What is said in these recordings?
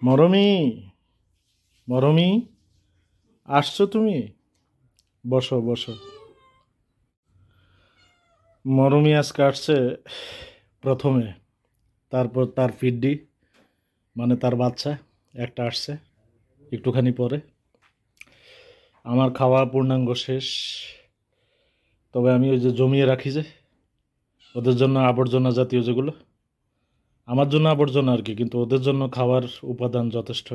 মরমি, মরমি, আসছো তুমি? বসো বসো। মরমি আজকে আসছে প্রথমে, তারপর তার ফিডডি মানে তার বাচ্চা একটা আসছে একটুখানি পরে। আমার খাওয়া পূর্ণাঙ্গ শেষ, তবে আমি ওই যে জমিয়ে রাখি যে ওদের জন্য আবর্জনা জাতীয় যেগুলো, আমার জন্য আবর্জনা আর কি, কিন্তু ওদের জন্য খাওয়ার উপাদান যথেষ্ট।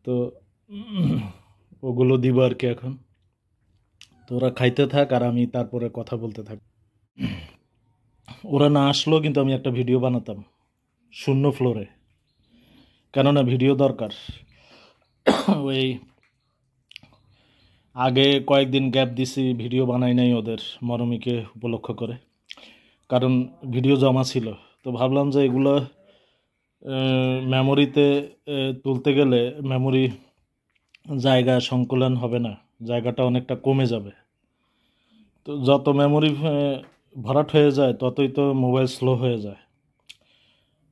তো ওগুলো দিব আর কি এখন। তো ওরা খাইতে থাক আর আমি তারপরে কথা বলতে থাক। ওরা না আসলেও কিন্তু আমি একটা ভিডিও বানাতাম শূন্য ফ্লোরে, কেননা ভিডিও দরকার। ওই আগে কয়েকদিন গ্যাপ দিছি, ভিডিও বানাই নাই ওদের মরমিকে উপলক্ষ করে, কারণ ভিডিও জমা ছিল। তো ভাবলাম যে এগুলো মেমোরিতে তুলতে গেলে মেমোরি জায়গা সংকুলন হবে না, জায়গাটা অনেকটা কমে যাবে। তো যত মেমোরি ভরাট হয়ে যায় ততই তো মোবাইল স্লো হয়ে যায়।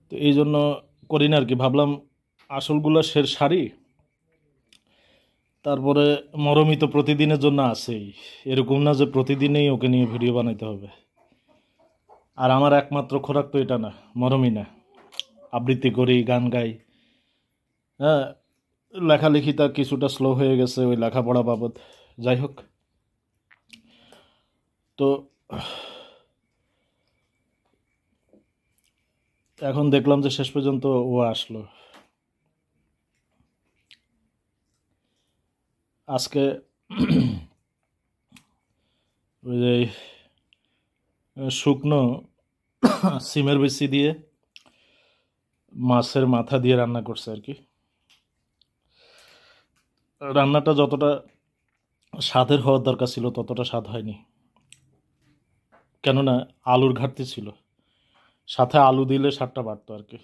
তো এই জন্য করি না আর কি, ভাবলাম আসলগুলো সারি, তারপরে মরমি তো প্রতিদিনের জন্য আছেই, এরকম না যে প্রতিদিনই ওকে নিয়ে ভিডিও বানাইতে হবে। আর আমার একমাত্র খোরাক তো এটা না, মরমি না। আবৃত্তি করি, গান গাই, হ্যাঁ। লেখালেখিটা কিছুটা স্লো হয়ে গেছে ওই লেখাপড়া বাবদ, যাই হোক। তো এখন দেখলাম যে শেষ পর্যন্ত ও আসলো। আজকে ওই যে শুকনো সিমের বিচি দিয়ে মাছের মাথা দিয়ে রান্না করছে আর কি। রান্নাটা যতটা স্বাদের হওয়ার দরকার ছিল ততটা স্বাদ হয়নি, কেননা আলুর ঘাটতি ছিল। সাথে আলু দিলে স্বাদটা বাড়তো আর কি,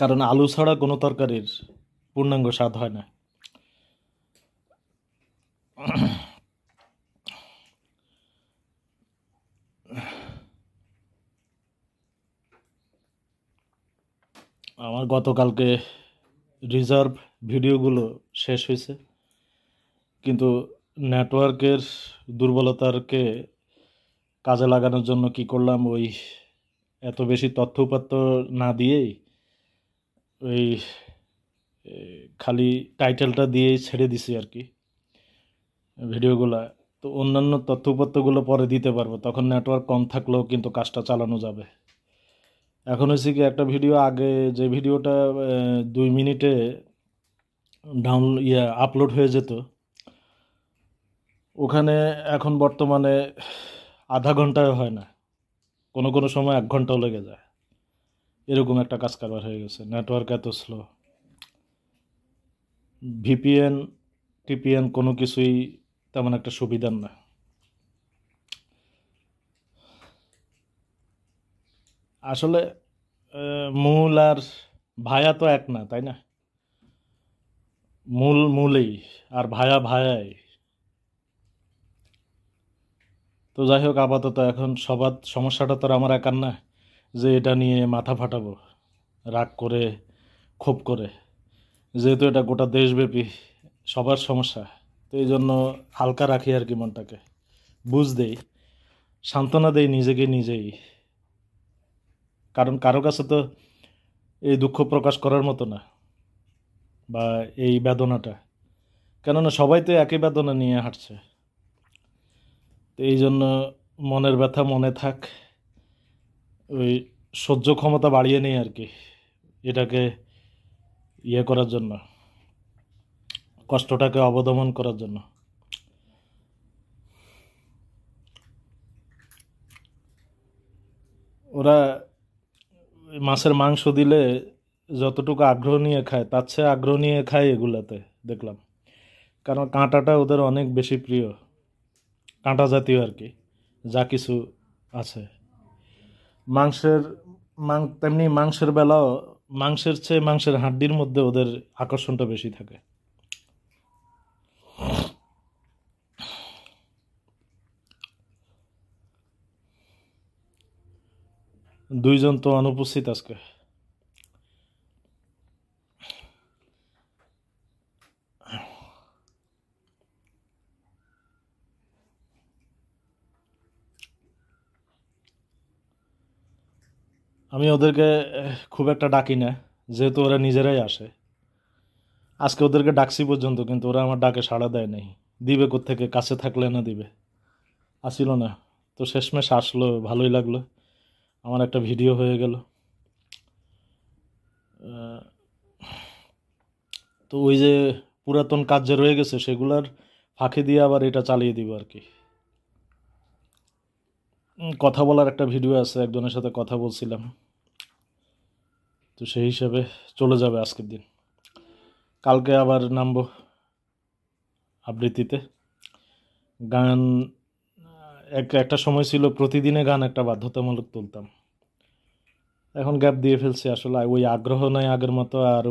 কারণ আলু ছাড়া কোনো তরকারির পূর্ণাঙ্গ স্বাদ হয় না। আমার গতকালকে রিজার্ভ ভিডিওগুলো শেষ হয়েছে, কিন্তু নেটওয়ার্কের দুর্বলতাকে কাজে লাগানোর জন্য কি করলাম, ওই এত বেশি তথ্য উপাত্ত না দিয়েই ওই খালি টাইটেলটা দিয়েই ছেড়ে দিছি আর কি ভিডিওগুলা। তো অন্যান্য তথ্য উপাত্তগুলো পরে দিতে পারবো, তখন নেটওয়ার্ক কম থাকলেও কিন্তু কাজটা চালানো যাবে। এখন হচ্ছে কি, একটা ভিডিও আগে যে ভিডিওটা 2 মিনিটে আপলোড হয়ে যেত, ওখানে এখন বর্তমানে আধা ঘন্টায় হয় না, কোনো কোনো সময় 1 ঘন্টাও লেগে যায়। এরকম একটা কাজ কারবার হয়ে গেছে, নেটওয়ার্ক এত স্লো। ভিপিএন টিপিএন কোনো কিছুই তেমন একটা সুবিধার না। আসলে মূল আর ভায়া তো এক না, তাই না? মূল মূলেই, আর ভায়া ভায়াই। তো যাই হোক, আপাতত এখন সবার সমস্যাটা তো আর আমার একার না যে এটা নিয়ে মাথা ফাটাবো রাগ করে, ক্ষোভ করে, যেহেতু এটা গোটা দেশব্যাপী সবার সমস্যা। তো এই জন্য হালকা রাখি আর কি মনটাকে, বুঝ দেই, সান্ত্বনা দেই নিজেকে নিজেই। কারণ কারো কাছে তো এই দুঃখ প্রকাশ করার মতো না, বা এই বেদনাটা, কেননা সবাই তো একই বেদনা নিয়ে হাঁটছে। তো এই জন্য মনের ব্যথা মনে থাক, ওই সহ্য ক্ষমতা বাড়িয়ে নেই আর কি, এটাকে ইয়ে করার জন্য, কষ্টটাকে অবদমন করার জন্য। ওরা মাছের মাংস দিলে যতটুকু আগ্রহ নিয়ে খায় তার চেয়ে আগ্রহ নিয়ে খায় এগুলাতে দেখলাম, কারণ কাঁটাটা ওদের অনেক বেশি প্রিয়, কাঁটা জাতীয় আর কি যা কিছু আছে। মাংসের তেমনি মাংসের বেলাও মাংসের চেয়ে মাংসের হাড্ডির মধ্যে ওদের আকর্ষণটা বেশি থাকে। দুইজন তো অনুপস্থিত আজকে। আমি ওদেরকে খুব একটা ডাকি না, যেহেতু ওরা নিজেরাই আসে। আজকে ওদেরকে ডাকছি পর্যন্ত, কিন্তু ওরা আমার ডাকে সাড়া দেয় নাই। দিবে কোত্থেকে, কাছে থাকলে না দিবে, আসিল না। তো শেষমেশ আসলো, ভালোই লাগলো, আমার একটা ভিডিও হয়ে গেল। তো ওই যে পুরাতন কাজ যে রয়ে গেছে সেগুলার ফাঁকি দিয়ে আবার এটা চালিয়ে দিব আর কি। কথা বলার একটা ভিডিও আছে, একজনের সাথে কথা বলছিলাম, তো সেই হিসাবে চলে যাবে আজকের দিন। কালকে আবার নামবো আবৃত্তিতে। গান একটা সময় ছিল প্রতিদিনে গান একটা বাধ্যতামূলক তুলতাম, এখন গ্যাপ দিয়ে ফেলছি। আসলে ওই আগ্রহ নাই আগের মতো, আর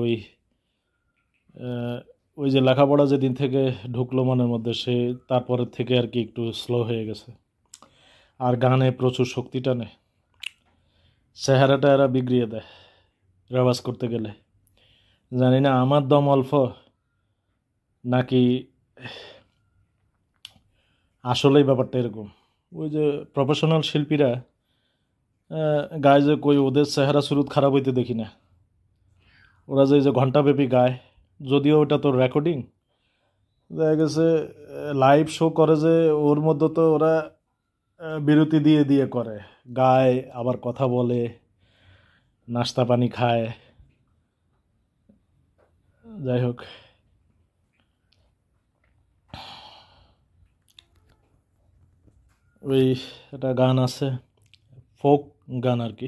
ওই যে লেখাপড়া যেদিন থেকে ঢুকলো মনের মধ্যে, সে তারপরের থেকে আর কি একটু স্লো হয়ে গেছে। আর গানে প্রচুর শক্তি টানে, চেহারাটা এরা বিগড়িয়ে দেয় রেওয়াজ করতে গেলে। জানি না আমার দম অল্প নাকি আসলেই ব্যাপারটা এরকম। ওই যে প্রফেশনাল শিল্পীরা গায় যে কই, ওদের চেহারা শুরুত খারাপ হইতে দেখি না। ওরা যে ঘণ্টাব্যাপী গায়, যদিও ওটা তো রেকর্ডিং, দেখা গেছে লাইভ শো করে যে ওর মধ্যে তো ওরা বিরতি দিয়ে দিয়ে করে, গায় আবার কথা বলে, নাস্তা পানি খায়। যাই হোক, ওই একটা গান আছে, ফোক গান আর কি।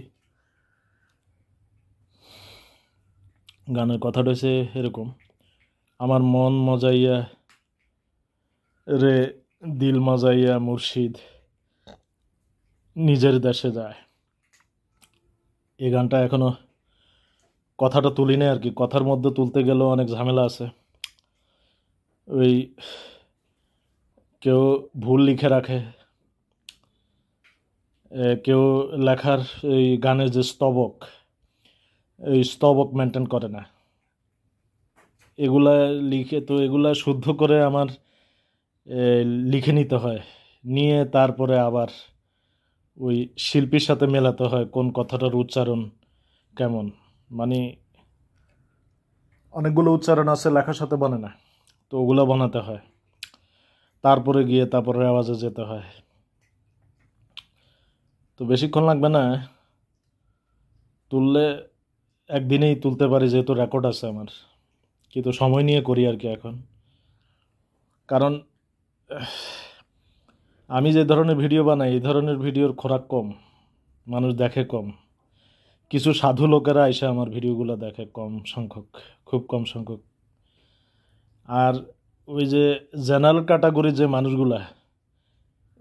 গানের কথাটা হচ্ছে এরকম: আমার মন মজাইয়া রে দিল মজাইয়া মুর্শিদ নিজের দেশে যায়। এই গানটা এখনো কথাটা তুলি না আর কি, কথার মধ্যে তুলতে গেলেও অনেক ঝামেলা আছে। ওই কেউ ভুল লিখে রাখে, কেউ লেখার এই গানের যে স্তবক, এই স্তবক মেনটেন করে না। এগুলা লিখে, তো এগুলা শুদ্ধ করে আমার লিখে নিতে হয়, নিয়ে তারপরে আবার ওই শিল্পীর সাথে মেলাতে হয় কোন কথাটার উচ্চারণ কেমন। মানে অনেকগুলো উচ্চারণ আছে লেখার সাথে বনে না, তো ওগুলো বানাতে হয়, তারপরে গিয়ে তারপরে আওয়াজে যেতে হয়। তো বেশিক্ষণ লাগবে না, তুললে একদিনেই তুলতে পারি, যেহেতু রেকর্ড আছে আমার। কিন্তু সময় নিয়ে করি আর কি এখন, কারণ আমি যে ধরনের ভিডিও বানাই, এই ধরনের ভিডিওর খোরাক কম, মানুষ দেখে কম। কিছু সাধু লোকেরা এসে আমার ভিডিওগুলো দেখে কম সংখ্যক, খুব কম সংখ্যক। আর ওই যে জেনারেল ক্যাটাগরির যে মানুষগুলা,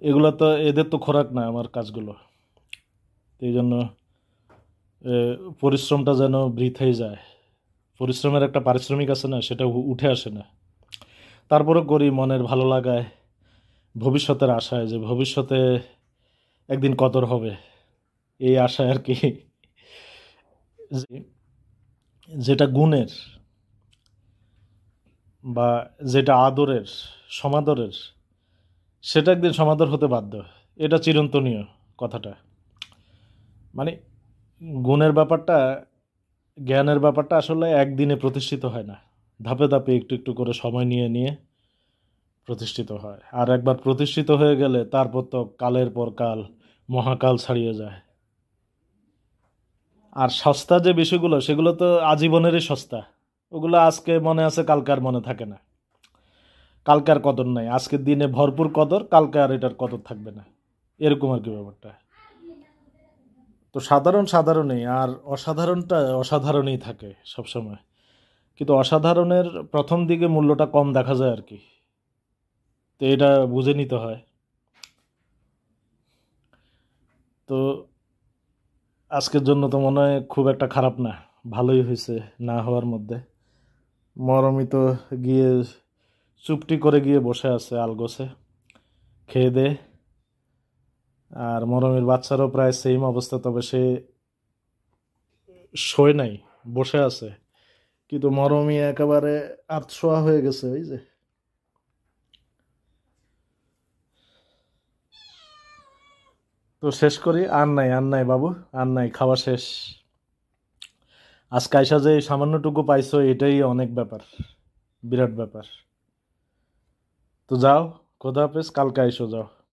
এগুলো তো এদের তো খোরাক না আমার কাজগুলো। এই জন্য পরিশ্রমটা যেন বৃথাই যায়, পরিশ্রমের একটা পারিশ্রমিক আছে না, সেটা উঠে আসে না। তারপরে করি মনের ভালো লাগায়, ভবিষ্যতের আশায়, যে ভবিষ্যতে একদিন কদর হবে, এই আশায় আর কি। যেটা গুণের বা যেটা আদরের, সমাদরের, সেটা একদিন সমাদর হতে বাধ্য, এটা চিরন্তনীয় কথাটা। মানে গুণের ব্যাপারটা, জ্ঞানের ব্যাপারটা আসলে একদিনে প্রতিষ্ঠিত হয় না, ধাপে ধাপে একটু একটু করে সময় নিয়ে নিয়ে প্রতিষ্ঠিত হয়। আর একবার প্রতিষ্ঠিত হয়ে গেলে তারপর তো কালের পর কাল, মহাকাল ছাড়িয়ে যায়। আর সস্তা যে বিষয়গুলো, সেগুলো তো আজীবনেরই সস্তা। ওগুলো আজকে মনে আছে, কালকে আর মনে থাকে না, কালকে আর কদর নাই। আজকের দিনে ভরপুর কদর, কালকে আর এটার কদর থাকবে না, এরকম আর কি ব্যাপারটা। তো সাধারণ সাধারণই, আর অসাধারণটা অসাধারণই থাকে সবসময়। কিন্তু অসাধারণের প্রথম দিকে মূল্যটা কম দেখা যায় আর কি, তো এটা বুঝে নিতে হয়। তো আজকের জন্য তো মনে হয় খুব একটা খারাপ না, ভালোই হয়েছে না হওয়ার মধ্যে। মরমই তো গিয়ে চুপটি করে গিয়ে বসে আছে আলগোছে, খেয়ে দে। আর মরমের বাচ্চারও প্রায় সেম অবস্থা, তবে সে শোয় নাই, বসে আছে, কিন্তু মরমী একেবারে আধশোয়া হয়ে গেছে। ওই যে তো শেষ করি। আর নাই, আর নাই বাবু, আর নাই, খাওয়া শেষ। আজকে আইসা যে এই সামান্যটুকু পাইছো, এটাই অনেক ব্যাপার, বিরাট ব্যাপার। তো যাও, খোদা হাফেজ, কালকে আইসো, যাও।